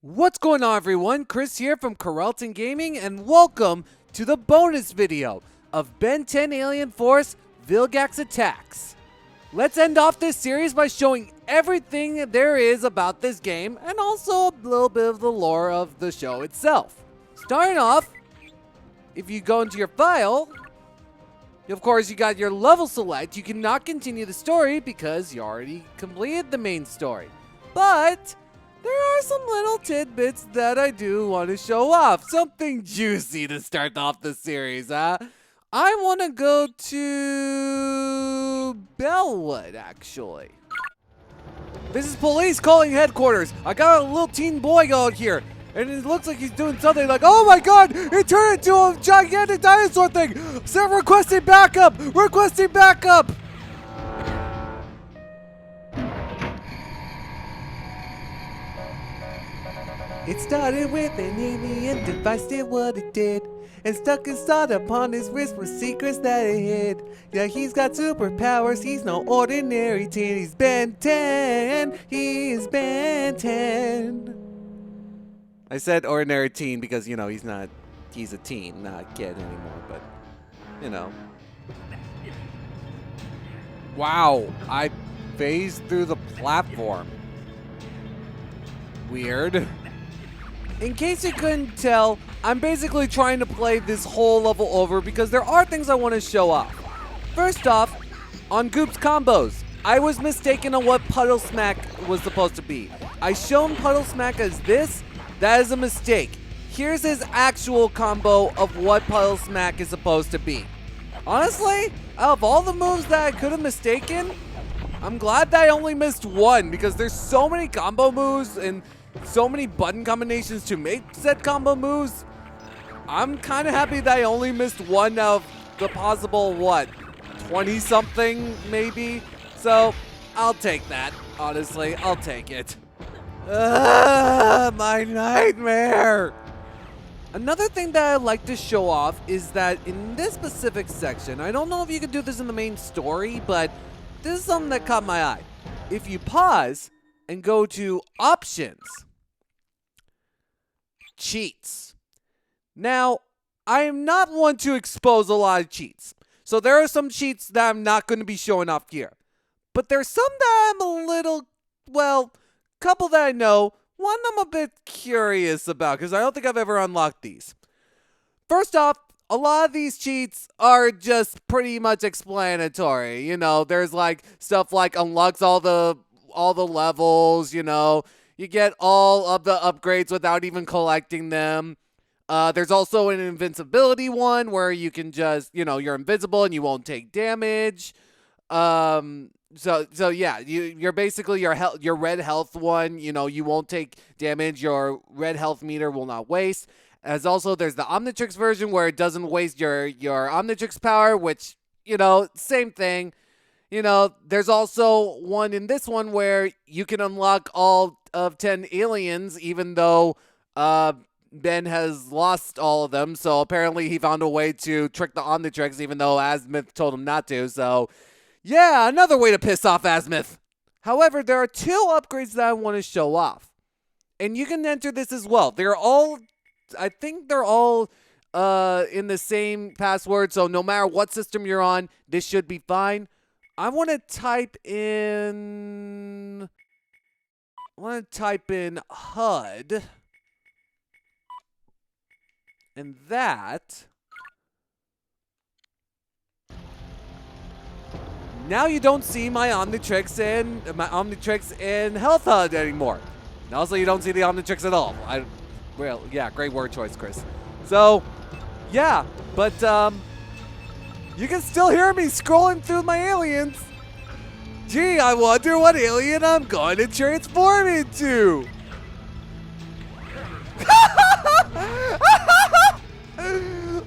What's going on, everyone? Chris here from Carlton Gaming, and welcome to the bonus video of Ben 10 Alien Force Vilgax Attacks. Let's end off this series by showing everything there is about this game and also a little bit of the lore of the show itself. Starting off, if you go into your file, of course you got your level select. You cannot continue the story because you already completed the main story. But there are some little tidbits that I do want to show off. Something juicy to start off the series, huh? I want to go to Bellwood, actually. This is police calling headquarters. I got a little teen boy out here, and it looks like he's doing something like, oh my god, it turned into a gigantic dinosaur thing. So requesting backup, requesting backup. It started with an alien device, did what it did, and stuck his thought upon his wrist with secrets that it hid. Yeah, he's got superpowers, he's no ordinary teen. He's Ben 10, he is Ben 10. I said ordinary teen because, you know, he's a teen, not a kid anymore, but, you know. Wow, I phased through the platform. Weird. In case you couldn't tell, I'm basically trying to play this whole level over because there are things I want to show off. First off, on Goop's combos, I was mistaken on what Puddle Smack was supposed to be. I shown Puddle Smack as this. That is a mistake. Here's his actual combo of what Puddle Smack is supposed to be. Honestly, out of all the moves that I could have mistaken, I'm glad that I only missed one because there's so many combo moves and so many button combinations to make said combo moves. I'm kind of happy that I only missed one out of the possible, 20 something maybe? So I'll take that, honestly, I'll take it. My nightmare! Another thing that I like to show off is that in this specific section, I don't know if you can do this in the main story, but this is something that caught my eye. If you pause and go to options, cheats. Now, I am not one to expose a lot of cheats. So there are some cheats that I'm not going to be showing off here. But there's some that I'm a little, couple that I know. One I'm a bit curious about because I don't think I've ever unlocked these. First off, a lot of these cheats are just pretty much explanatory. You know, there's like stuff like unlocks all the levels, you know. You get all of the upgrades without even collecting them. There's also an invincibility one where you can just, you know, you're invisible and you won't take damage. So yeah, you're basically your red health one, you know, you won't take damage. Your red health meter will not waste. As also, there's the Omnitrix version where it doesn't waste your Omnitrix power, which, you know, same thing. You know, there's also one in this one where you can unlock all of 10 aliens, even though Ben has lost all of them. So apparently he found a way to trick the Omnitrix, even though Azimuth told him not to. So yeah, another way to piss off Azimuth. However, there are two upgrades that I want to show off. And you can enter this as well. I think they're all in the same password. So no matter what system you're on, this should be fine. I want to type in HUD, and that. Now you don't see my Omnitrix and Health HUD anymore. And also, you don't see the Omnitrix at all. Well, yeah, great word choice, Chris. So, yeah, but you can still hear me scrolling through my aliens. Gee, I wonder what alien I'm going to transform into.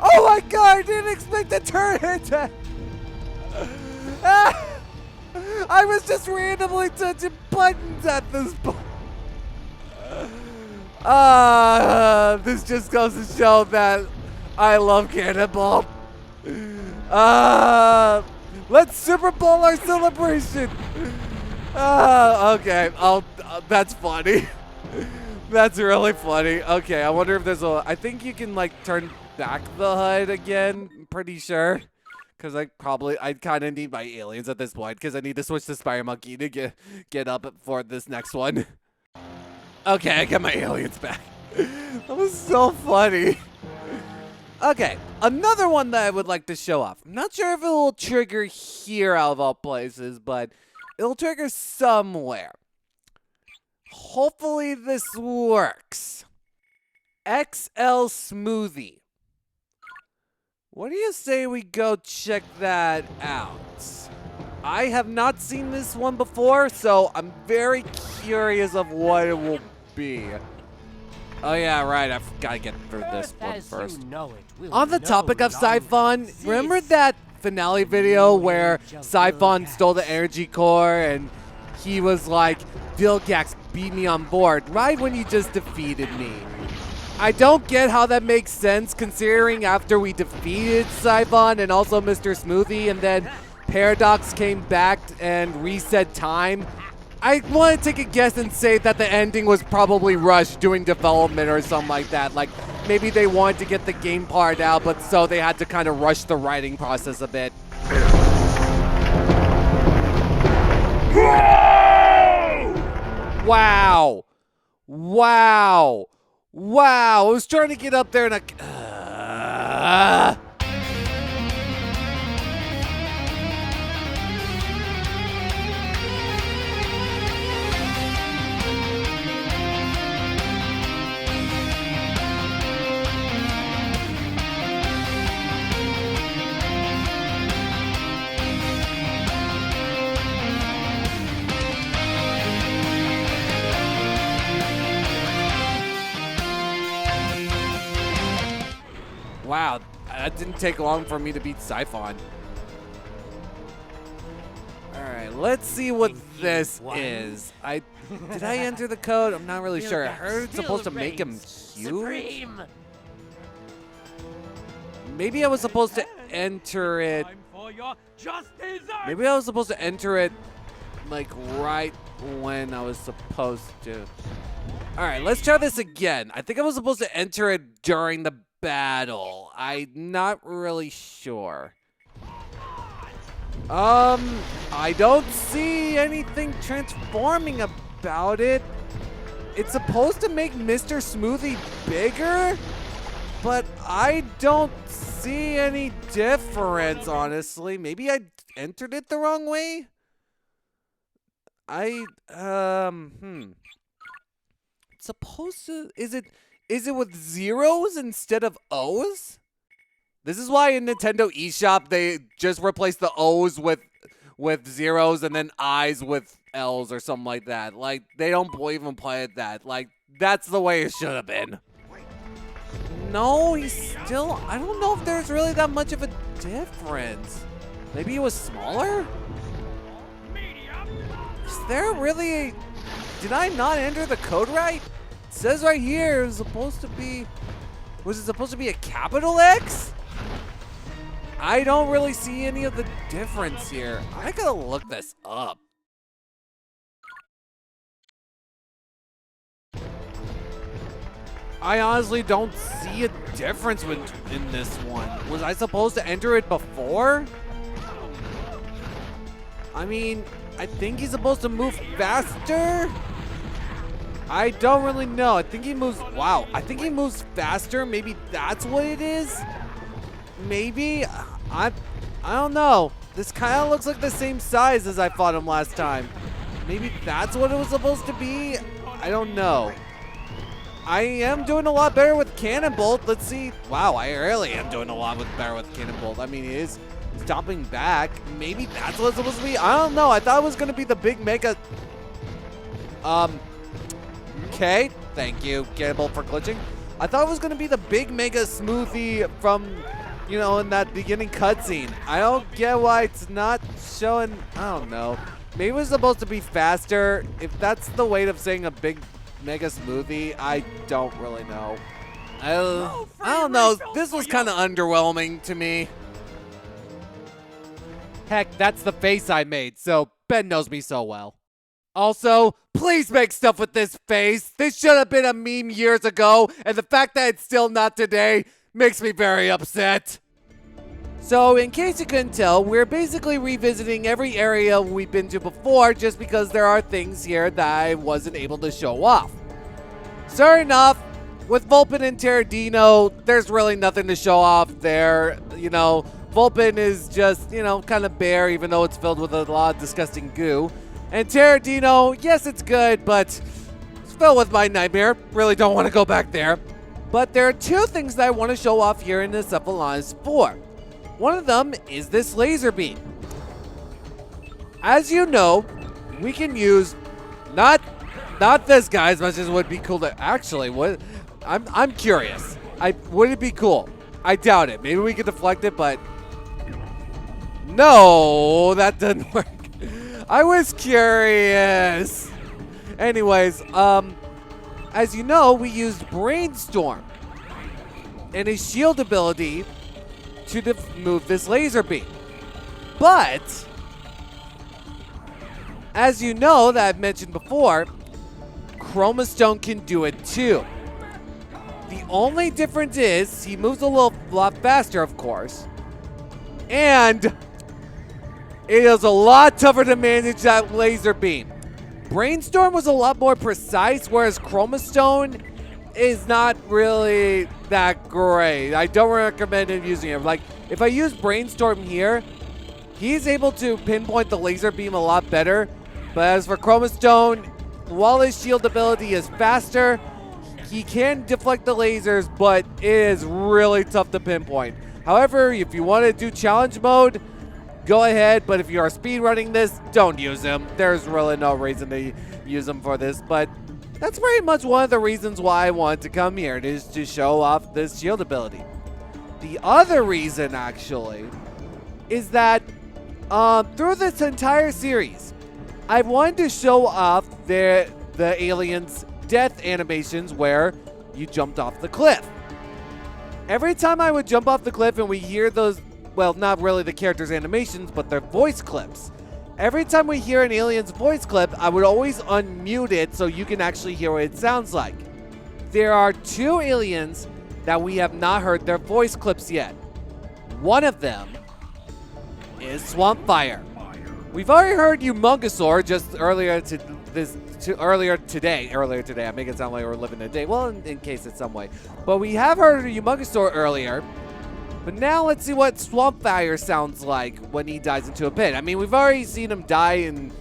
Oh my god, I didn't expect to turn into. I was just randomly touching buttons at this point. This just goes to show that I love Cannonball. Let's Super Bowl our celebration. Okay, that's funny. That's really funny. Okay, I wonder if there's a... I think you can, like, turn back the HUD again. I'm pretty sure. Because I kind of need my aliens at this point. Because I need to switch to Spider Monkey to get up for this next one. Okay, I got my aliens back. That was so funny. Okay, another one that I would like to show off. I'm not sure if it will trigger here out of all places, but it'll trigger somewhere. Hopefully this works. XL Smoothie. What do you say we go check that out? I have not seen this one before, so I'm very curious of what it will be. Oh yeah, right, I've got to get through this one first. On the topic of Siphon, remember that finale video where Siphon stole the energy core and he was like, Vilgax beat me on board right when you just defeated me. I don't get how that makes sense considering after we defeated Siphon and also Mr. Smoothie and then Paradox came back and reset time. I want to take a guess and say that the ending was probably rushed doing development or something like that. Like, maybe they wanted to get the game part out, but so they had to kind of rush the writing process a bit. Wow. Wow. Wow. I was trying to get up there and wow, that didn't take long for me to beat Siphon. Alright, let's see what this is. Did I enter the code? I'm not really sure. I heard it's supposed to make him huge. Maybe I was supposed to enter it. Maybe I was supposed to enter it like right when I was supposed to. Alright, let's try this again. I think I was supposed to enter it during the battle. I'm not really sure. I don't see anything transforming about it. It's supposed to make Mr. Smoothie bigger, but I don't see any difference, honestly. Maybe I entered it the wrong way? It's supposed to, is it with zeros instead of O's? This is why in Nintendo eShop they just replace the O's with zeros and then I's with L's or something like that. Like, they don't even play it that. Like, that's the way it should have been. No, he's still, I don't know if there's really that much of a difference. Maybe he was smaller? Is there really did I not enter the code right? It says right here it was supposed to be, was it supposed to be a capital X? I don't really see any of the difference here. I gotta look this up. I honestly don't see a difference in this one. Was I supposed to enter it before? I mean, I think he's supposed to move faster. I don't really know. I think he moves, wow. I think he moves faster. Maybe that's what it is. Maybe. I don't know. This kind of looks like the same size as I fought him last time. Maybe that's what it was supposed to be. I don't know. I am doing a lot better with Cannon Bolt. Let's see. Wow, I really am doing a lot better with Cannon Bolt. I mean, he is stopping back. Maybe that's what it's supposed to be. I don't know. I thought it was going to be the big mega. Okay. Thank you, Cannon Bolt, for glitching. I thought it was going to be the big mega smoothie from, you know, in that beginning cutscene. I don't get why it's not showing. I don't know. Maybe it was supposed to be faster. If that's the way of saying a big mega smoothie, I don't really know. I don't know. This was kind of underwhelming to me. Heck, that's the face I made, so Ben knows me so well. Also, please make stuff with this face. This should have been a meme years ago, and the fact that it's still not today makes me very upset. So, in case you couldn't tell, we're basically revisiting every area we've been to before just because there are things here that I wasn't able to show off. Starting off with Vulpin and Terradino, there's really nothing to show off there. You know, Vulpin is just, kind of bare, even though it's filled with a lot of disgusting goo. And Terradino, yes, it's good, but it's filled with my nightmare. Really don't want to go back there. But there are two things that I want to show off here in the Cephalonis 4. One of them is this laser beam. As you know, we can use not this guy as much as it would be cool to actually. What? I'm curious. Would it be cool? I doubt it. Maybe we could deflect it, but no, that doesn't work. I was curious. Anyways, as you know, we used Brainstorm and his shield ability to move this laser beam. But as you know, that I've mentioned before, Chroma Stone can do it too. The only difference is he moves a lot faster, of course, and it is a lot tougher to manage that laser beam. Brainstorm was a lot more precise, whereas Chroma Stone is not really that great. I don't recommend him using it. Like, if I use Brainstorm here, he's able to pinpoint the laser beam a lot better. But as for Chroma Stone, while his shield ability is faster, he can deflect the lasers, but it is really tough to pinpoint. However, if you want to do challenge mode, go ahead. But if you are speedrunning this, don't use him. There's really no reason to use him for this. But that's pretty much one of the reasons why I wanted to come here, is to show off this shield ability. The other reason, actually, is that through this entire series, I wanted to show off the aliens' death animations where you jumped off the cliff. Every time I would jump off the cliff and we hear those, well, not really the characters' animations, but their voice clips. Every time we hear an alien's voice clip, I would always unmute it so you can actually hear what it sounds like. There are two aliens that we have not heard their voice clips yet. One of them is Swampfire. We've already heard Humongousaur just earlier today. I make it sound like we're living in a day. Well, in case it's some way. But we have heard Humongousaur earlier. But now let's see what Swampfire sounds like when he dies into a pit. I mean, we've already seen him die in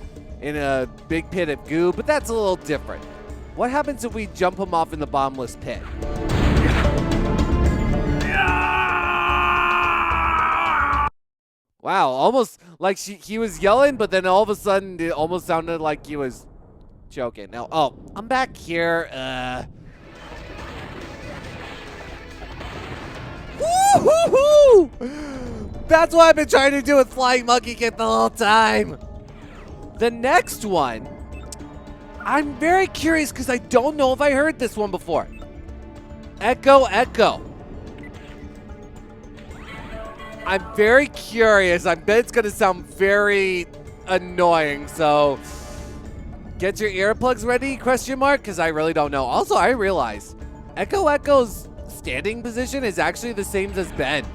a big pit of goo, but that's a little different. What happens if we jump him off in the bottomless pit? Wow, almost like he was yelling, but then all of a sudden it almost sounded like he was choking. Now, oh, I'm back here. Woo-hoo-hoo! That's what I've been trying to do with Flying Monkey Kid the whole time. The next one, I'm very curious because I don't know if I heard this one before. Echo Echo. I'm very curious. I bet it's going to sound very annoying. So get your earplugs ready, question mark, because I really don't know. Also, I realize Echo Echo's standing position is actually the same as Ben.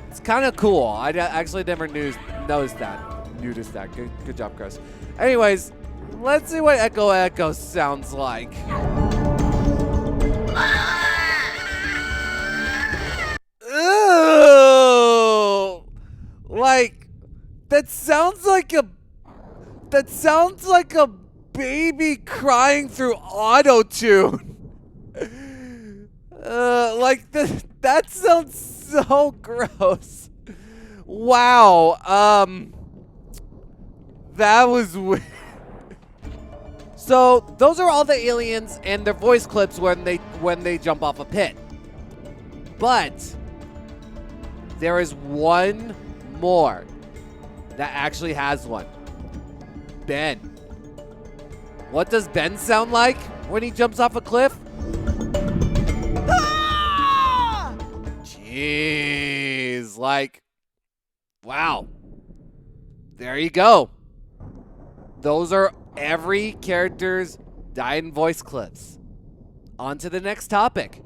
It's kind of cool. I actually never noticed that. Good job, Chris. Anyways, let's see what Echo Echo sounds like. Ooh, like that sounds like a baby crying through auto-tune. That sounds so gross. Wow. That was weird. So those are all the aliens and their voice clips when they jump off a pit. But there is one more that actually has one. Ben. What does Ben sound like when he jumps off a cliff? Ah! Jeez, like, wow. There you go. Those are every character's dyed voice clips. On to the next topic.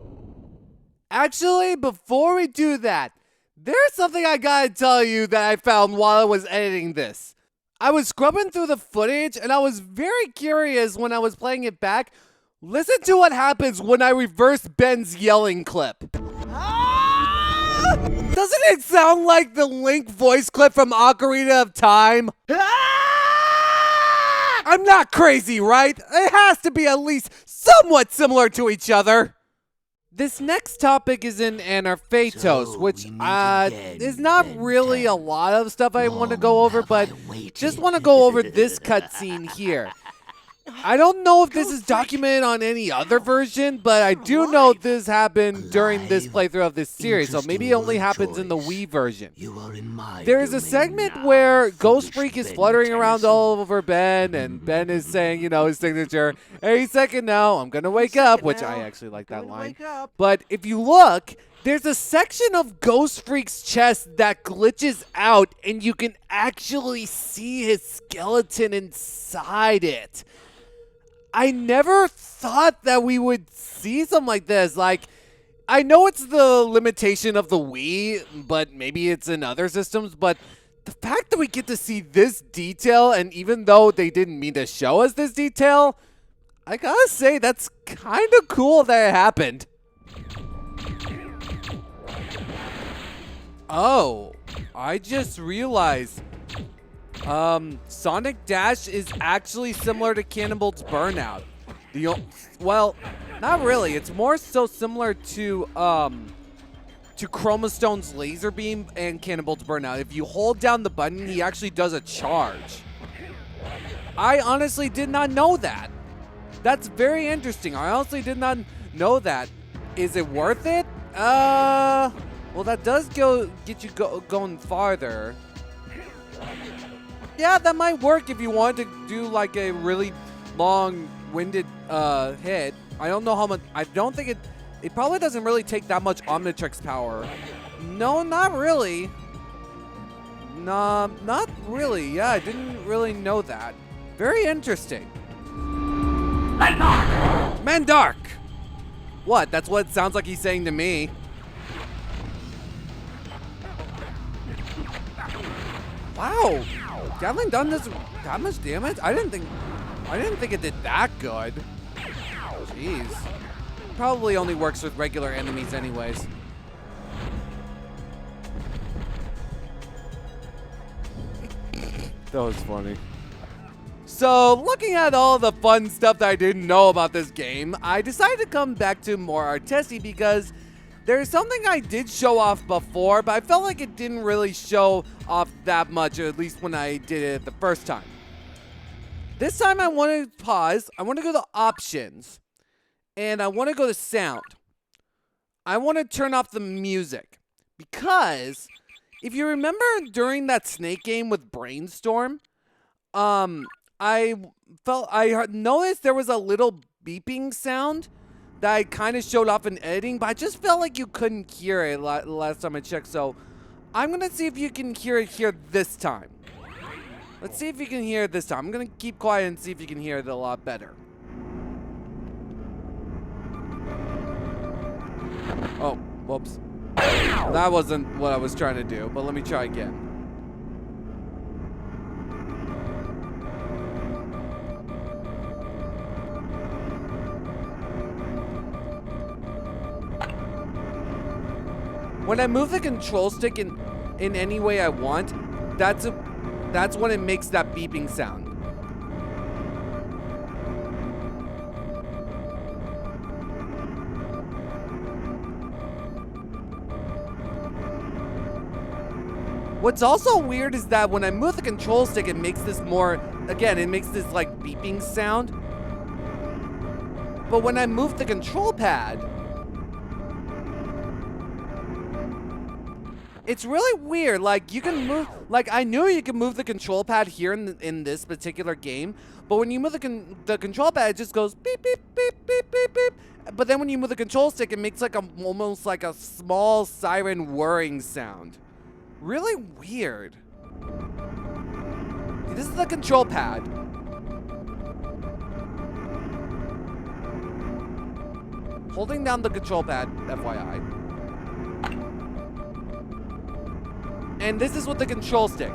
Actually, before we do that, there's something I gotta tell you that I found while I was editing this. I was scrubbing through the footage and I was very curious when I was playing it back. Listen to what happens when I reverse Ben's yelling clip. Ah! Doesn't it sound like the Link voice clip from Ocarina of Time? Ah! I'm not crazy, right? It has to be at least somewhat similar to each other. This next topic is in Anarphatos, which is not really a lot of stuff I want to go over, but just want to go over this cutscene here. I don't know if this is documented on any other version, but I do know this happened during this playthrough of this series, so maybe it only happens in the Wii version. There's a segment where Ghost Freak is fluttering around all over Ben, and Ben is saying, you know, his signature, "Any second now, I'm gonna wake up," which I actually like that line. But if you look, there's a section of Ghost Freak's chest that glitches out, and you can actually see his skeleton inside it. I never thought that we would see something like this. Like, I know it's the limitation of the Wii, but maybe it's in other systems, but the fact that we get to see this detail, and even though they didn't mean to show us this detail, I gotta say that's kind of cool that it happened. Oh, I just realized Sonic Dash is actually similar to Cannonbolt's Burnout. Well, not really. It's more so similar to Chroma Stone's Laser Beam and Cannonbolt's Burnout. If you hold down the button, he actually does a charge. I honestly did not know that. That's very interesting. I honestly did not know that. Is it worth it? Well, that does get you going farther. Yeah, that might work if you want to do like a really long-winded hit. I don't know how much. I don't think it probably doesn't really take that much Omnitrix power. No, not really. Nah, not really. Yeah, I didn't really know that. Very interesting. Mandark! What? That's what it sounds like he's saying to me. Wow. Gatling done this that much damage? I didn't think it did that good. Jeez. Probably only works with regular enemies anyways. That was funny. So, looking at all the fun stuff that I didn't know about this game, I decided to come back to more Artesi because there's something I did show off before, but I felt like it didn't really show off that much, or at least when I did it the first time. This time I want to pause, I want to go to options, and I want to go to sound. I want to turn off the music, because if you remember during that Snake game with Brainstorm, I noticed there was a little beeping sound that I kind of showed off in editing, but I just felt like you couldn't hear it last time I checked, so I'm going to see if you can hear it here this time. Let's see if you can hear it this time. I'm going to keep quiet and see if you can hear it a lot better. Oh, whoops. That wasn't what I was trying to do, but let me try again. When I move the control stick in any way I want, that's when it makes that beeping sound. What's also weird is that when I move the control stick, it makes this it makes this like beeping sound. But when I move the control pad, it's really weird. Like, you can move, like, I knew you could move the control pad here in this particular game, but when you move the control pad, it just goes beep, beep, beep, beep, beep, beep. But then when you move the control stick, it makes like almost like a small siren whirring sound. Really weird. This is the control pad. Holding down the control pad, FYI. And this is with the control stick.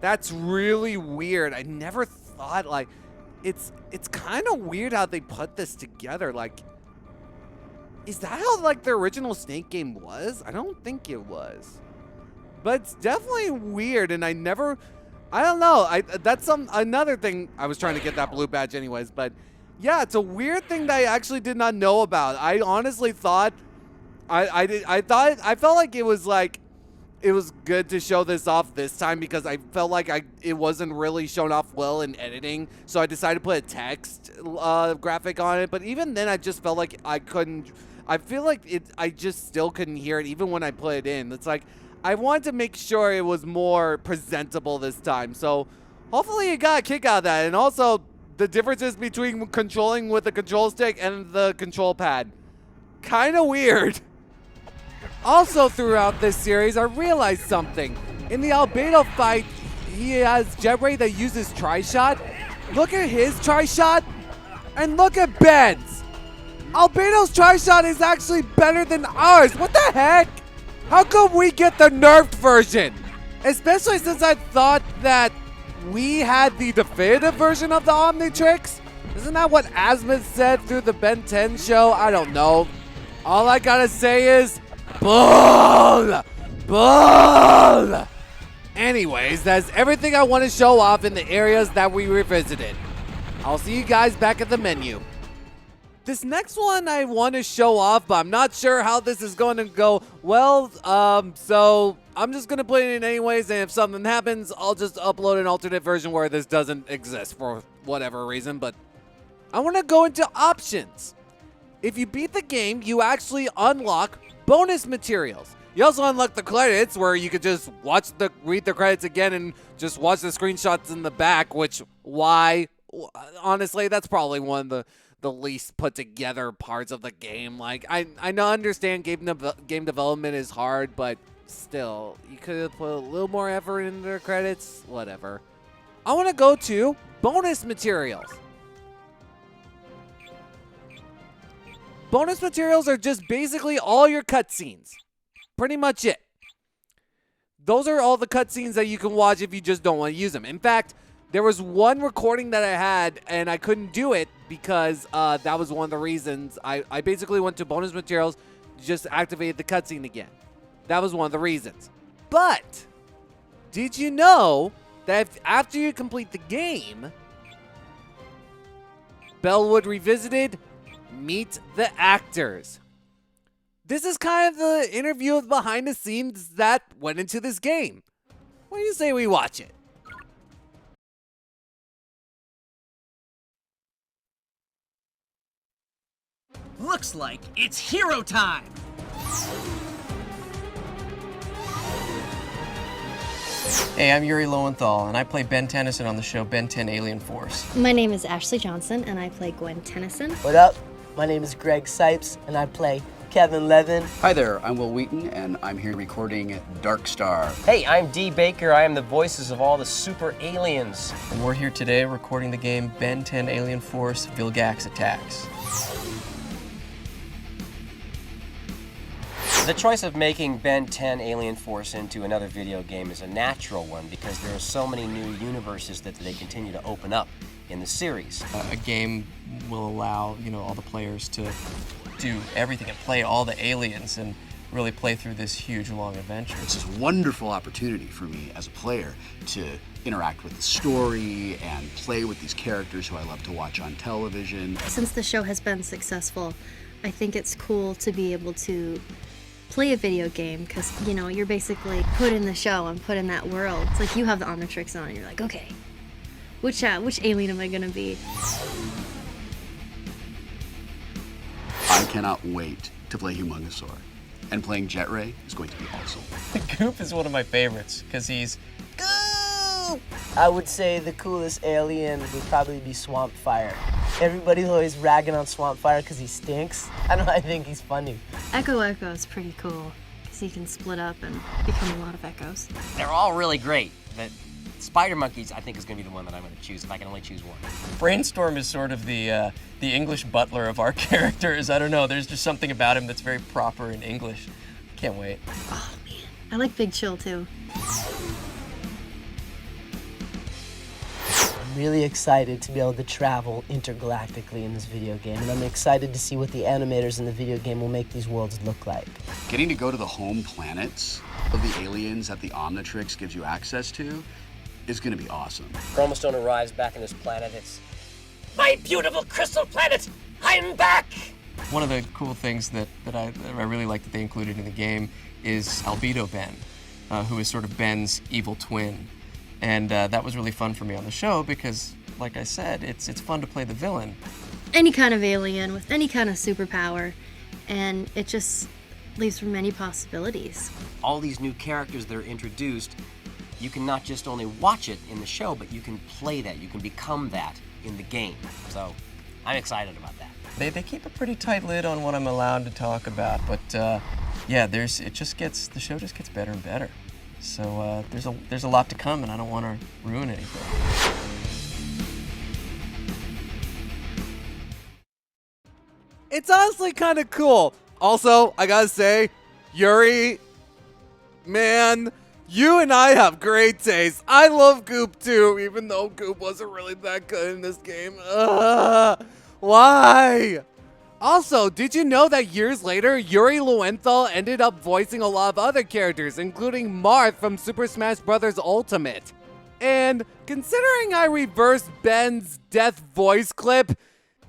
That's really weird. I never thought, like, it's kind of weird how they put this together. Like, is that how, like, the original Snake game was? I don't think it was. But it's definitely weird, and I don't know. That's another thing. I was trying to get that blue badge anyways, but yeah, it's a weird thing that I actually did not know about. I honestly thought, I felt like it was good to show this off this time because I felt like it wasn't really shown off well in editing, so I decided to put a text graphic on it. But even then, I just felt like I feel like I just still couldn't hear it even when I put it in. It's like I wanted to make sure it was more presentable this time. So hopefully you got a kick out of that. And also the differences between controlling with the control stick and the control pad. Kind of weird. Also throughout this series, I realized something. In the Albedo fight, he has Jet Ray that uses Tri-Shot. Look at his Tri-Shot and look at Ben's. Albedo's Tri-Shot is actually better than ours. What the heck? How come we get the nerfed version? Especially since I thought that we had the definitive version of the Omnitrix. Isn't that what Asmith said through the Ben 10 show? I don't know. All I gotta say is, bull! Bull! Anyways, that's everything I want to show off in the areas that we revisited. I'll see you guys back at the menu. This next one I want to show off, but I'm not sure how this is going to go well, so I'm just going to put it in anyways, and if something happens, I'll just upload an alternate version where this doesn't exist for whatever reason, but I want to go into options. If you beat the game, you actually unlock bonus materials. You also unlock the credits, where you could just read the credits again and just watch the screenshots in the back, which, why? Honestly, that's probably one of the least put together parts of the game. Like, I understand game development is hard, but still, you could have put a little more effort into the credits. Whatever. I want to go to bonus materials. Bonus materials are just basically all your cutscenes. Pretty much it. Those are all the cutscenes that you can watch if you just don't want to use them. In fact, there was one recording that I had, and I couldn't do it because that was one of the reasons. I basically went to bonus materials, just activated the cutscene again. That was one of the reasons. But did you know that after you complete the game, Bellwood Revisited, meet the actors? This is kind of the interview of behind the scenes that went into this game. What do you say we watch it? Looks like it's hero time! Hey, I'm Yuri Lowenthal, and I play Ben Tennyson on the show Ben 10 Alien Force. My name is Ashley Johnson, and I play Gwen Tennyson. What up? My name is Greg Sipes, and I play Kevin Levin. Hi there, I'm Will Wheaton, and I'm here recording Dark Star. Hey, I'm Dee Baker. I am the voices of all the super aliens. And we're here today recording the game Ben 10 Alien Force Vilgax Attacks. The choice of making Ben 10 Alien Force into another video game is a natural one because there are so many new universes that they continue to open up in the series. A game will allow, all the players to do everything and play all the aliens and really play through this huge, long adventure. It's this wonderful opportunity for me as a player to interact with the story and play with these characters who I love to watch on television. Since the show has been successful, I think it's cool to be able to play a video game because, you're basically put in the show and put in that world. It's like you have the Omnitrix on and you're like, okay, which alien am I going to be? I cannot wait to play Humongosaur. And playing Jet Ray is going to be awesome. Goop is one of my favorites because he's Goop! I would say the coolest alien would probably be Swampfire. Everybody's always ragging on Swampfire because he stinks. I think he's funny. Echo is pretty cool because he can split up and become a lot of echoes. They're all really great, but Spider Monkeys, I think, is going to be the one that I'm going to choose if I can only choose one. Brainstorm is sort of the English butler of our characters. I don't know. There's just something about him that's very proper in English. Can't wait. Oh man, I like Big Chill too. I'm really excited to be able to travel intergalactically in this video game, and I'm excited to see what the animators in the video game will make these worlds look like. Getting to go to the home planets of the aliens that the Omnitrix gives you access to is going to be awesome. Chromostone arrives back on this planet. It's my beautiful crystal planet. I'm back. One of the cool things that I really like that they included in the game is Albedo Ben, who is sort of Ben's evil twin. And that was really fun for me on the show because, like I said, it's fun to play the villain. Any kind of alien with any kind of superpower, and it just leaves for many possibilities. All these new characters that are introduced, you can not just only watch it in the show, but you can play that. You can become that in the game. So I'm excited about that. They keep a pretty tight lid on what I'm allowed to talk about, but yeah, the show just gets better and better. So there's a lot to come, and I don't want to ruin anything. It's honestly kind of cool. Also, I gotta say, Yuri, man, you and I have great taste. I love Goop too, even though Goop wasn't really that good in this game. Why? Also, did you know that years later, Yuri Lowenthal ended up voicing a lot of other characters, including Marth from Super Smash Bros. Ultimate? And considering I reversed Ben's death voice clip,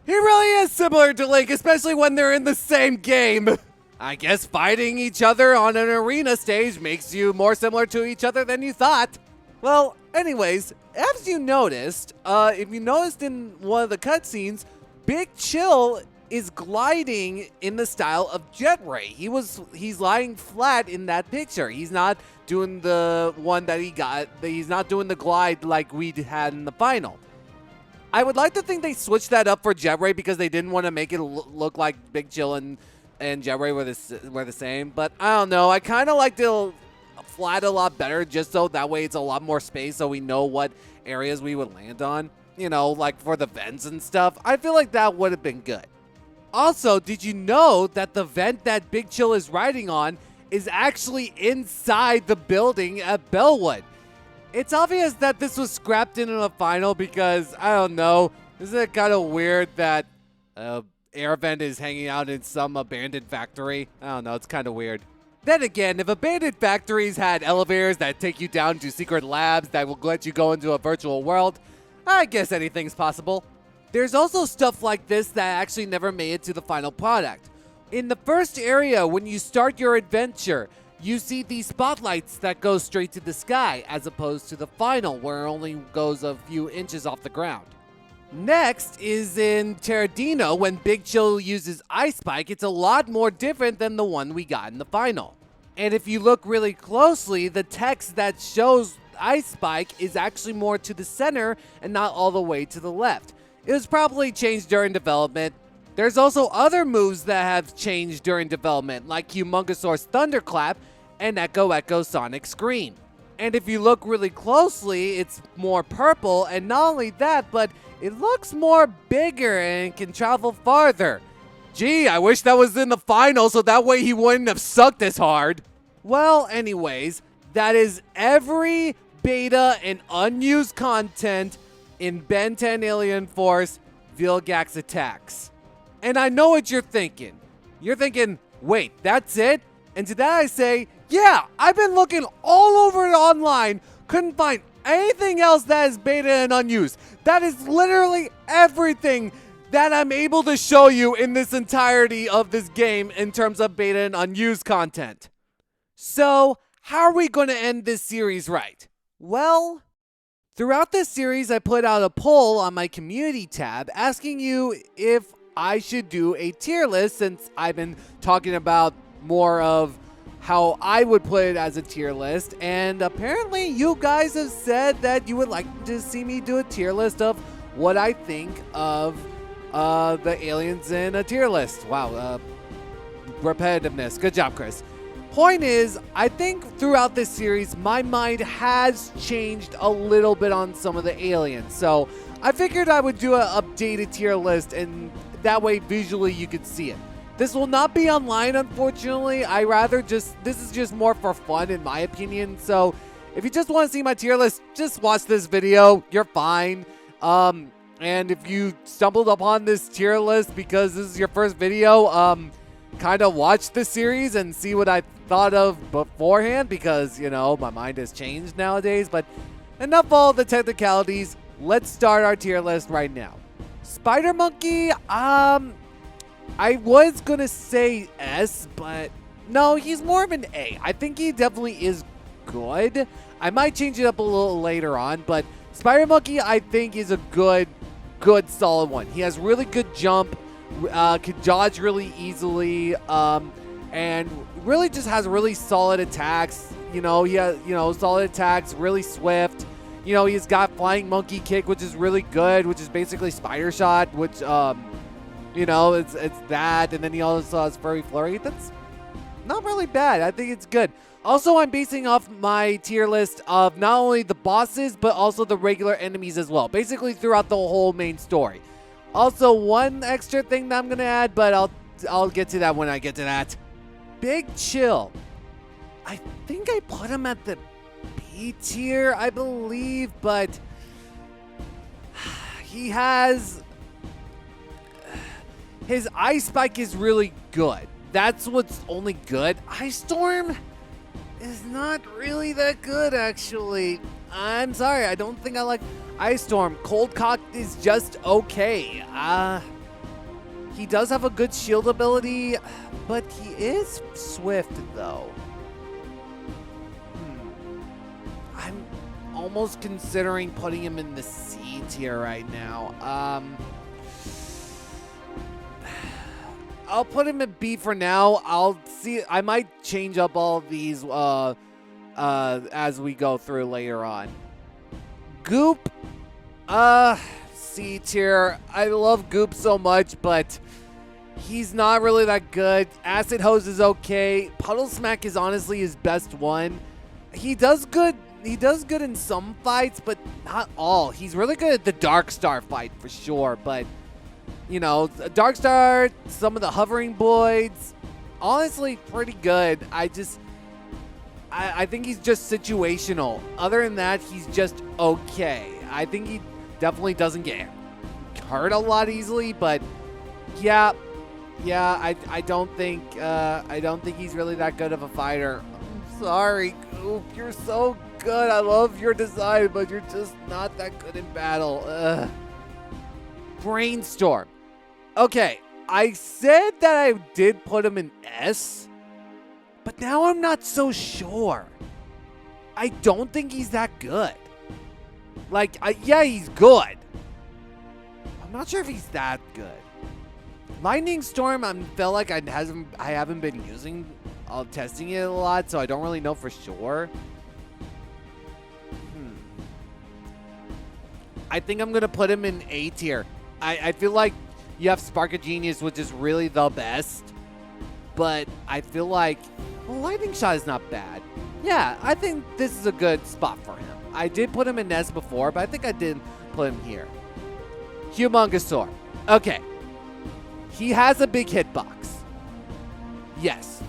he really is similar to Link, especially when they're in the same game. I guess fighting each other on an arena stage makes you more similar to each other than you thought. Well, anyways, as you noticed, if you noticed in one of the cutscenes, Big Chill is gliding in the style of Jet Ray. He's lying flat in that picture. He's not doing the one that he got. He's not doing the glide like we had in the final. I would like to think they switched that up for Jet Ray because they didn't want to make it look like Big Chill and Jet Ray were the same. But I don't know. I kind of liked it flat a lot better just so that way it's a lot more space so we know what areas we would land on. You know, like for the vents and stuff. I feel like that would have been good. Also, did you know that the vent that Big Chill is riding on is actually inside the building at Bellwood? It's obvious that this was scrapped in the final because, I don't know, isn't it kind of weird that air vent is hanging out in some abandoned factory? I don't know, it's kind of weird. Then again, if abandoned factories had elevators that take you down to secret labs that will let you go into a virtual world, I guess anything's possible. There's also stuff like this that actually never made it to the final product. In the first area, when you start your adventure, you see these spotlights that go straight to the sky, as opposed to the final, where it only goes a few inches off the ground. Next is in Terradino, when Big Chill uses Ice Spike. It's a lot more different than the one we got in the final. And if you look really closely, the text that shows Ice Spike is actually more to the center and not all the way to the left. It was probably changed during development. There's also other moves that have changed during development, like Humongousaur's Thunderclap and Echo Sonic Scream. And if you look really closely, it's more purple, and not only that, but it looks more bigger and can travel farther. Gee, I wish that was in the final so that way he wouldn't have sucked as hard. Well, anyways, that is every beta and unused content in Ben 10 Alien Force Vilgax Attacks. And I know what you're thinking. You're thinking, wait, that's it? And to that I say, yeah, I've been looking all over it online, couldn't find anything else that is beta and unused. That is literally everything that I'm able to show you in this entirety of this game in terms of beta and unused content. So, how are we going to end this series right? Well, throughout this series, I put out a poll on my community tab asking you if I should do a tier list, since I've been talking about more of how I would put it as a tier list, and apparently you guys have said that you would like to see me do a tier list of what I think of the aliens in a tier list. Wow, repetitiveness. Good job, Chris. point is, I think throughout this series, my mind has changed a little bit on some of the aliens. So I figured I would do an updated tier list, and that way visually you could see it. This will not be online, unfortunately. This is just more for fun in my opinion. So if you just want to see my tier list, just watch this video. You're fine. And if you stumbled upon this tier list because this is your first video, kind of watch the series and see what I thought of beforehand, because, you know, my mind has changed nowadays. But enough all the technicalities. Let's start our tier list right now. Spider Monkey, I was going to say S, but no, he's more of an A. I think he definitely is good. I might change it up a little later on, but Spider Monkey, I think, is a good solid one. He has really good jump, could dodge really easily, and really just has really solid attacks. You know, he has, solid attacks, really swift. You know, he's got Flying Monkey Kick, which is really good, which is basically Spider Shot, which, it's that. And then he also has Furry Flurry. That's not really bad. I think it's good. Also, I'm basing off my tier list of not only the bosses, but also the regular enemies as well. Basically throughout the whole main story. Also, one extra thing that I'm going to add, but I'll get to that when I get to that. Big Chill. I think I put him at the B tier, I believe, but he has... His Ice Spike is really good. That's what's only good. Ice Storm is not really that good, actually. I'm sorry, I don't think I like Ice Storm. Cold Cock is just okay. He does have a good shield ability, but he is swift, though. I'm almost considering putting him in the C tier right now. I'll put him at B for now. I'll see. I might change up all of these as we go through later on. Goop, C tier. I love Goop so much, but he's not really that good. Acid Hose is okay. Puddle Smack is honestly his best one. He does good. He does good in some fights, but not all. He's really good at the Dark Star fight for sure, but you know, Dark Star, some of the hovering boys, honestly pretty good. I think he's just situational. Other than that, he's just okay. I think he definitely doesn't get hurt a lot easily, but yeah, I don't think he's really that good of a fighter. I'm sorry, Goop, you're so good. I love your design, but you're just not that good in battle. Brainstorm. Okay, I said that I did put him in S, but now I'm not so sure. I don't think he's that good. Like, yeah, he's good. I'm not sure if he's that good. Lightning Storm, I felt like I haven't been using, testing it a lot, so I don't really know for sure. I think I'm gonna put him in A tier. I feel like you have Spark of Genius, which is really the best, but I feel like Lightning Shot is not bad. Yeah, I think this is a good spot for him. I did put him in S before, but I think I didn't put him here. Humongousaur. Okay. He has a big hitbox. Yes.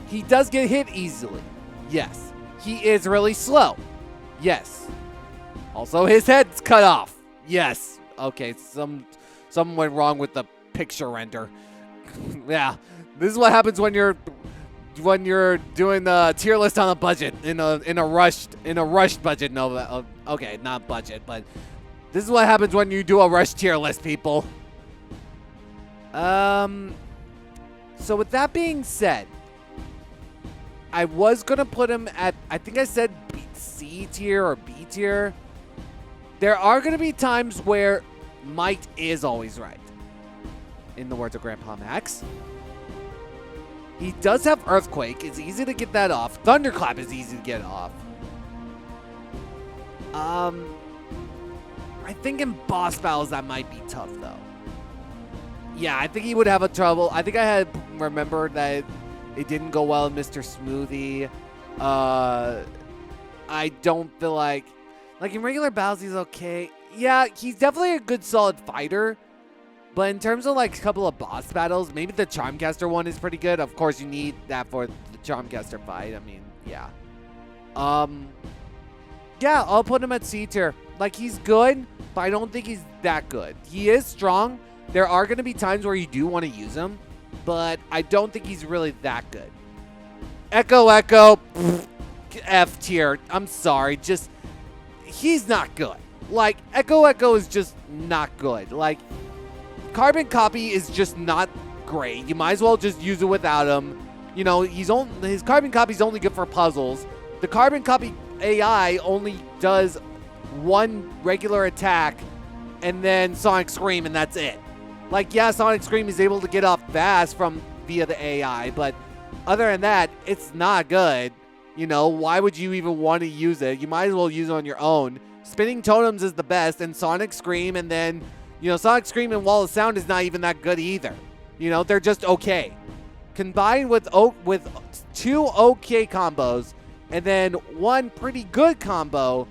He does get hit easily. Yes. He is really slow. Yes. Also, his head's cut off. Yes. Okay, something went wrong with the picture render. Yeah, this is what happens when you're doing the tier list on a budget in a rushed budget. No, okay, not budget, but this is what happens when you do a rushed tier list, people. So with that being said, I was gonna put him at, I think I said C tier or B tier. There are gonna be times where might is always right, in the words of Grandpa Max. He does have Earthquake. It's easy to get that off. Thunderclap is easy to get off. I think in boss battles that might be tough, though. Yeah, I think he would have a trouble. I think I had remembered that It didn't go well in Mr. Smoothie. I don't feel like in regular battles he's okay. Yeah, he's definitely a good solid fighter. But in terms of like a couple of boss battles, maybe the Charmcaster one is pretty good. Of course, you need that for the Charmcaster fight. I mean, yeah. Yeah, I'll put him at C tier. Like, he's good, but I don't think he's that good. He is strong. There are going to be times where you do want to use him, but I don't think he's really that good. Echo, F tier. I'm sorry. Just, he's not good. Like, Echo is just not good. Like, Carbon Copy is just not great. You might as well just use it without him. You know, his Carbon Copy is only good for puzzles. The Carbon Copy AI only does one regular attack and then Sonic Scream, and that's it. Like, yeah, Sonic Scream is able to get off fast via the AI, but other than that, it's not good. You know, why would you even want to use it? You might as well use it on your own. Spinning Totems is the best, and Sonic Scream, and then, you know, Sonic Scream and Wall of Sound is not even that good either. You know, they're just okay. Combined with two okay combos, and then one pretty good combo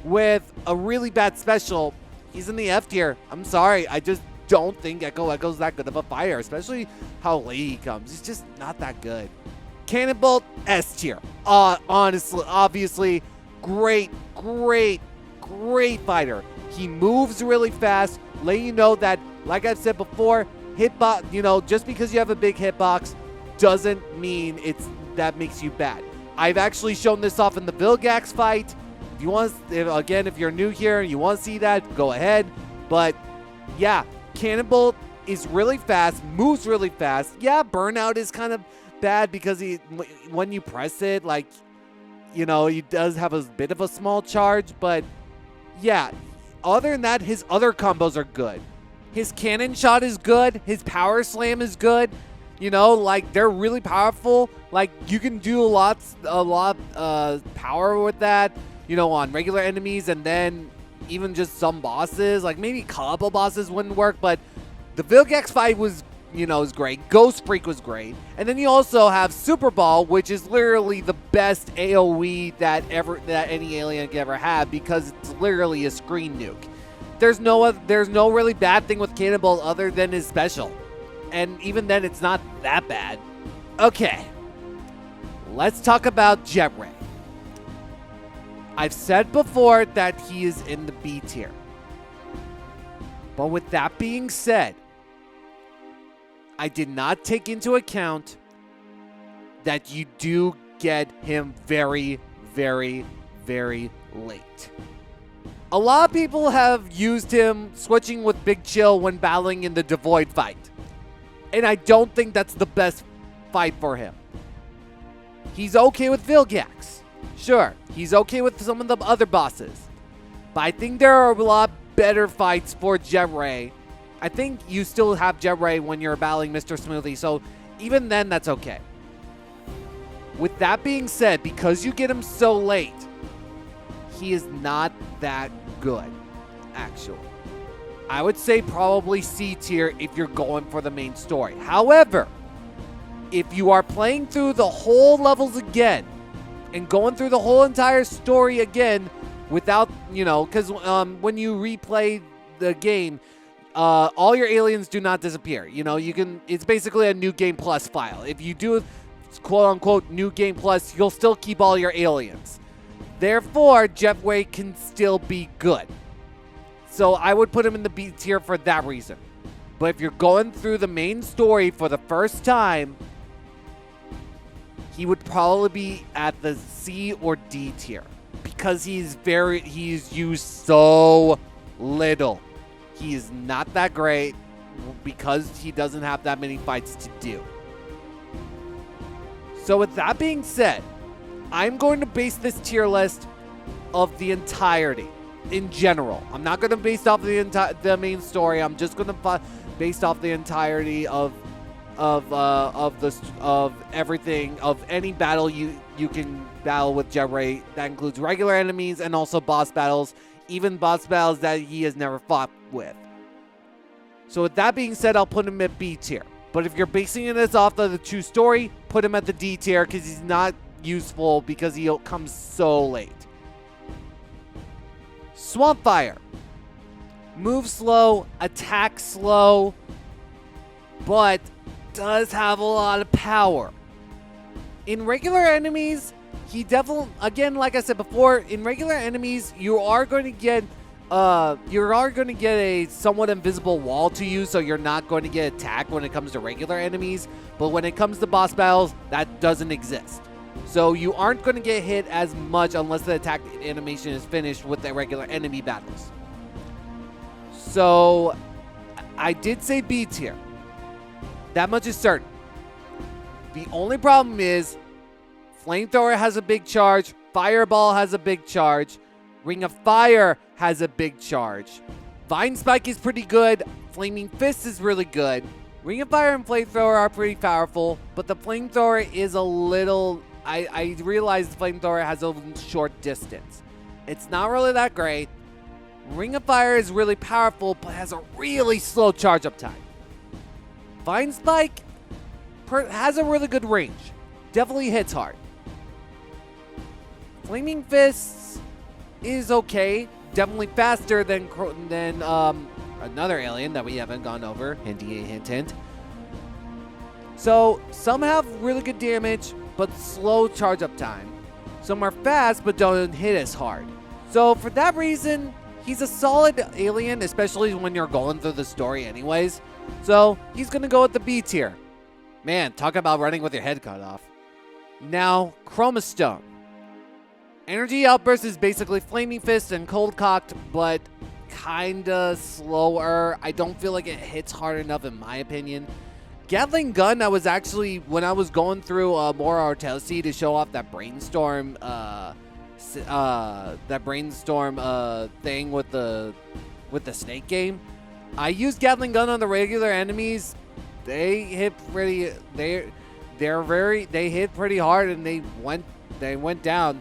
with a really bad special, he's in the F tier. I'm sorry, I just don't think Echo's that good of a fighter, especially how late he comes. He's just not that good. Cannonbolt, S tier. Honestly, obviously, great fighter. He moves really fast, letting you know that, like I've said before, hitbox, you know, just because you have a big hitbox doesn't mean that makes you bad. I've actually shown this off in the Vilgax fight. If you want, if you're new here and you want to see that, go ahead. But yeah, Cannonbolt is really fast, moves really fast. Yeah, Burnout is kind of bad because when you press it, like, you know, he does have a bit of a small charge. But yeah, other than that, his other combos are good. His cannon shot is good. His power slam is good. You know, like, they're really powerful. Like, you can do a lot power with that, you know, on regular enemies, and then even just some bosses. Like, maybe a couple bosses wouldn't work, but the Vilgax fight was, you know, is great. Ghost Freak was great. And then you also have Super Ball, which is literally the best AoE that any alien could ever have, because it's literally a screen nuke. There's no really bad thing with Cannonball other than his special. And even then, it's not that bad. Okay. Let's talk about Jetray. I've said before that he is in the B tier. But with that being said, I did not take into account that you do get him very, very, very late. A lot of people have used him switching with Big Chill when battling in the Devoid fight. And I don't think that's the best fight for him. He's okay with Vilgax. Sure, he's okay with some of the other bosses. But I think there are a lot better fights for Jetray. I think you still have Jetray when you're battling Mr. Smoothie, so even then, that's okay. With that being said, because you get him so late, he is not that good, actually. I would say probably C tier if you're going for the main story. However, if you are playing through the whole levels again and going through the whole entire story again without, you know, because when you replay the game, all your aliens do not disappear. You know, it's basically a new game plus file. If you do quote unquote new game plus, you'll still keep all your aliens. Therefore, Jetray can still be good. So I would put him in the B tier for that reason. But if you're going through the main story for the first time, he would probably be at the C or D tier. Because he's used so little. He is not that great because he doesn't have that many fights to do. So with that being said, I'm going to base this tier list of the entirety. In general, I'm not going to base off the main story. I'm just going to base off the entirety of everything, of any battle you can battle with Jetray. That includes regular enemies and also boss battles, even boss battles that he has never fought with. So with that being said, I'll put him at B tier. But if you're basing it off of the true story, put him at the D tier because he's not useful because he comes so late. Swampfire. Move slow, attack slow, but does have a lot of power. In regular enemies, he definitely, again, like I said before, in regular enemies, you are going to get a somewhat invisible wall to you, so you're not going to get attacked when it comes to regular enemies. But when it comes to boss battles, that doesn't exist. So you aren't going to get hit as much unless the attack animation is finished with the regular enemy battles. So I did say B tier. That much is certain. The only problem is Flamethrower has a big charge, Fireball has a big charge, Ring of Fire has a big charge. Vine Spike is pretty good, Flaming Fist is really good. Ring of Fire and Flamethrower are pretty powerful, but the Flamethrower is a little... I realize the Flamethrower has a short distance. It's not really that great. Ring of Fire is really powerful, but has a really slow charge up time. Vine Spike has a really good range. Definitely hits hard. Flaming Fists is okay. Definitely faster than another alien that we haven't gone over. Hinty, hint, hint. So some have really good damage, but slow charge up time. Some are fast, but don't hit as hard. So for that reason, he's a solid alien, especially when you're going through the story anyways. So he's going to go with the B tier. Man, talk about running with your head cut off. Now, Chroma Stone. Energy Outburst is basically Flaming Fist and Cold Cocked, but kinda slower. I don't feel like it hits hard enough in my opinion. Gatling Gun, I was actually, when I was going through more Artelsi to show off that brainstorm thing with the snake game, I used Gatling Gun on the regular enemies. They hit pretty hard and they went down.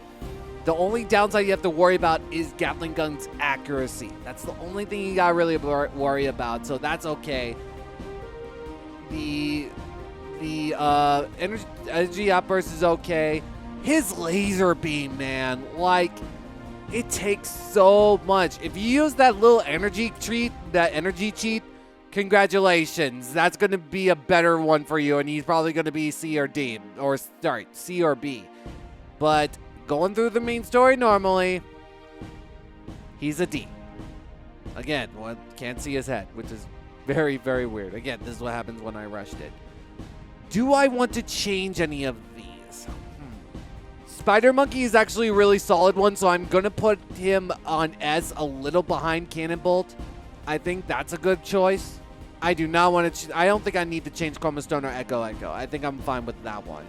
The only downside you have to worry about is Gatling Gun's accuracy. That's the only thing you gotta really worry about, so that's okay. The energy outburst is okay. His laser beam, man, like, it takes so much. If you use that little energy cheat, congratulations. That's going to be a better one for you, and he's probably going to be C or D, or sorry, C or B. But going through the main story normally, he's a D. Again, one can't see his head, which is very, very weird. Again, this is what happens when I rushed it. Do I want to change any of these? Spider Monkey is actually a really solid one, so I'm going to put him on S, a little behind Cannonbolt. I think that's a good choice. I do not want to... I don't think I need to change Chroma Stone or Echo. I think I'm fine with that one.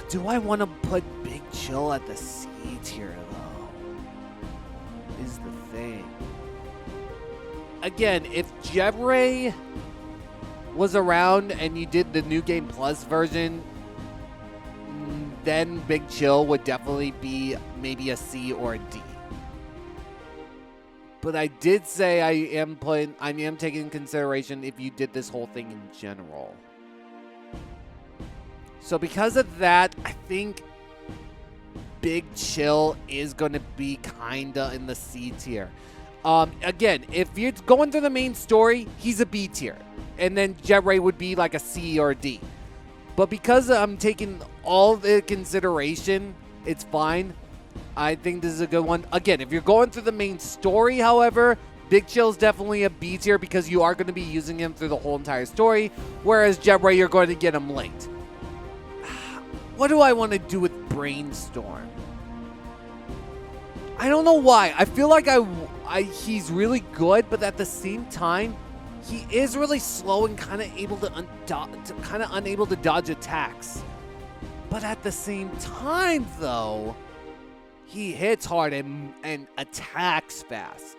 Do I want to put Big Chill at the C tier, though? Is the thing. Again, if Jebray was around and you did the New Game Plus version, then Big Chill would definitely be maybe a C or a D. But I did say I am taking into consideration if you did this whole thing in general. So because of that, I think Big Chill is going to be kinda in the C tier. Again, if you're going through the main story, he's a B tier. And then Jebray would be like a C or a D. But because I'm taking all the consideration, it's fine. I think this is a good one. Again, if you're going through the main story, however, Big Chill is definitely a B tier because you are going to be using him through the whole entire story. Whereas Jebray, you're going to get him late. What do I want to do with Brainstorm? I don't know why. I feel like he's really good, but at the same time, he is really slow and kind of unable to dodge attacks. But at the same time, though, he hits hard and attacks fast.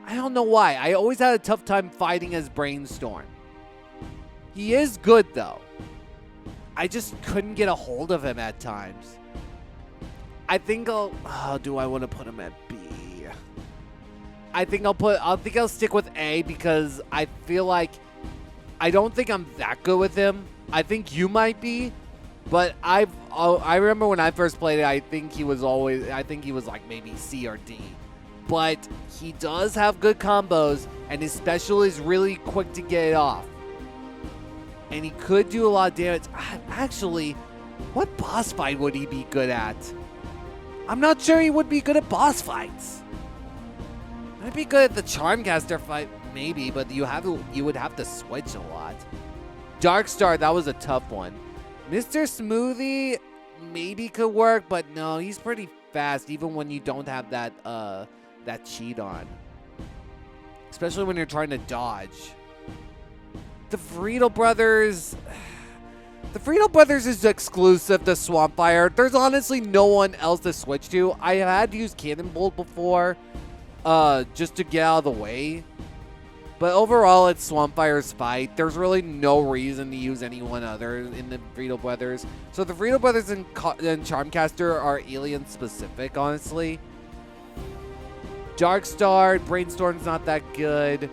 I don't know why. I always had a tough time fighting as Brainstorm. He is good, though. I just couldn't get a hold of him at times. I think do I want to put him at B? I think I'll stick with A because I feel like I don't think I'm that good with him. I think you might be, but I remember when I first played it, I think he was like maybe C or D. But he does have good combos, and his special is really quick to get it off. And he could do a lot of damage. Actually, what boss fight would he be good at? I'm not sure he would be good at boss fights. Might be good at the Charmcaster fight, maybe, but you would have to switch a lot. Darkstar, that was a tough one. Mr. Smoothie maybe could work, but no, he's pretty fast, even when you don't have that cheat on. Especially when you're trying to dodge. The Friedel Brothers... The Friedel Brothers is exclusive to Swampfire. There's honestly no one else to switch to. I had used Cannonbolt before, just to get out of the way. But overall, it's Swampfire's fight. There's really no reason to use anyone other in the Friedel Brothers. So the Friedel Brothers and Charmcaster are alien specific, honestly. Darkstar, Brainstorm's not that good.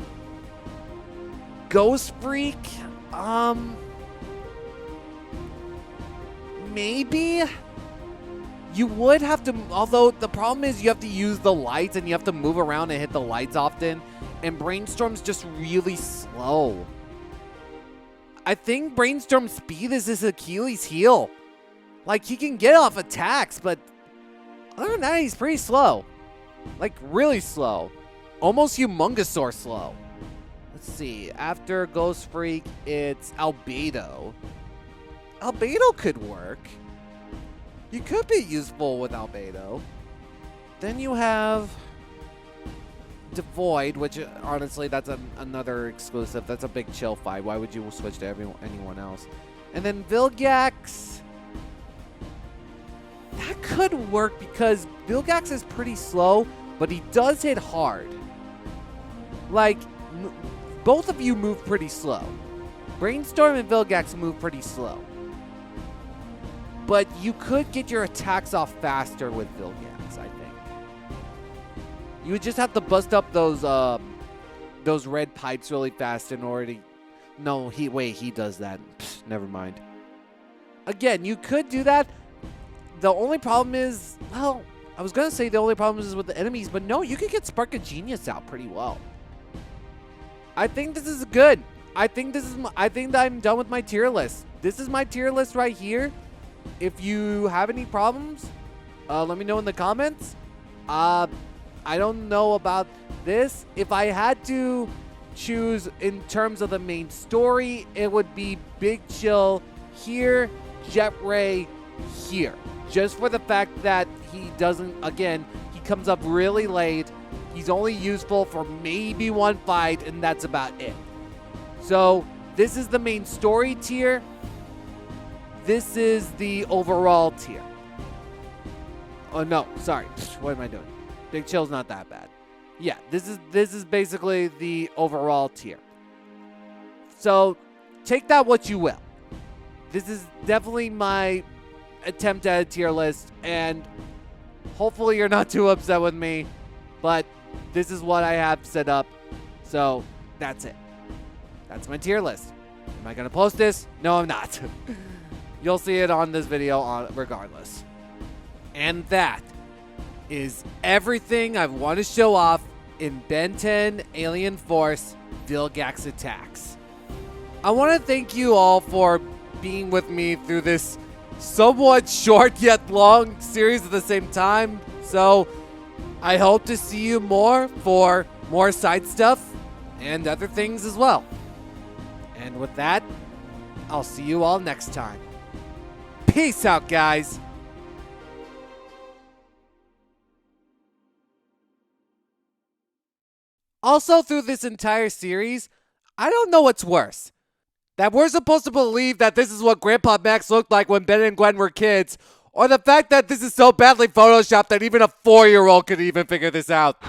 Ghost Freak, maybe. You would have to, although the problem is you have to use the lights and you have to move around and hit the lights often. And Brainstorm's just really slow. I think Brainstorm's speed is his Achilles heel. Like, he can get off attacks, but other than that, he's pretty slow. Like, really slow. Almost Humongosaur slow. Let's see. After Ghost Freak, it's Albedo. Albedo could work. You could be useful with Albedo. Then you have Devoid, which honestly, that's another exclusive. That's a big chill fight. Why would you switch to anyone else? And then Vilgax. That could work because Vilgax is pretty slow, but he does hit hard. Like, both of you move pretty slow. Brainstorm and Vilgax move pretty slow. But you could get your attacks off faster with Vilgax, I think. You would just have to bust up those red pipes really fast in order to... No, he does that. Pfft, never mind. Again, you could do that. The only problem is... Well, I was going to say the only problem is with the enemies, but no, you could get Spark of Genius out pretty well. I think this is good. I think that I'm done with my tier list. This is my tier list right here. If you have any problems, let me know in the comments. I don't know about this. If I had to choose in terms of the main story, it would be Big Chill here, Jet Ray here. Just for the fact that he doesn't, again, he comes up really late. He's only useful for maybe one fight, and that's about it. So this is the main story tier. This is the overall tier. Oh no, sorry. What am I doing? Big Chill's not that bad. Yeah, this is basically the overall tier. So take that what you will. This is definitely my attempt at a tier list, and hopefully you're not too upset with me, but this is what I have set up. So that's it. That's my tier list. Am I going to post this? No, I'm not. You'll see it on this video regardless. And that is everything I want to show off in Ben 10 Alien Force Vilgax Attacks. I want to thank you all for being with me through this somewhat short yet long series at the same time. So I hope to see you more for more side stuff and other things as well. And with that, I'll see you all next time. Peace out, guys. Also, through this entire series, I don't know what's worse. That we're supposed to believe that this is what Grandpa Max looked like when Ben and Gwen were kids, or the fact that this is so badly photoshopped that even a 4-year-old could even figure this out.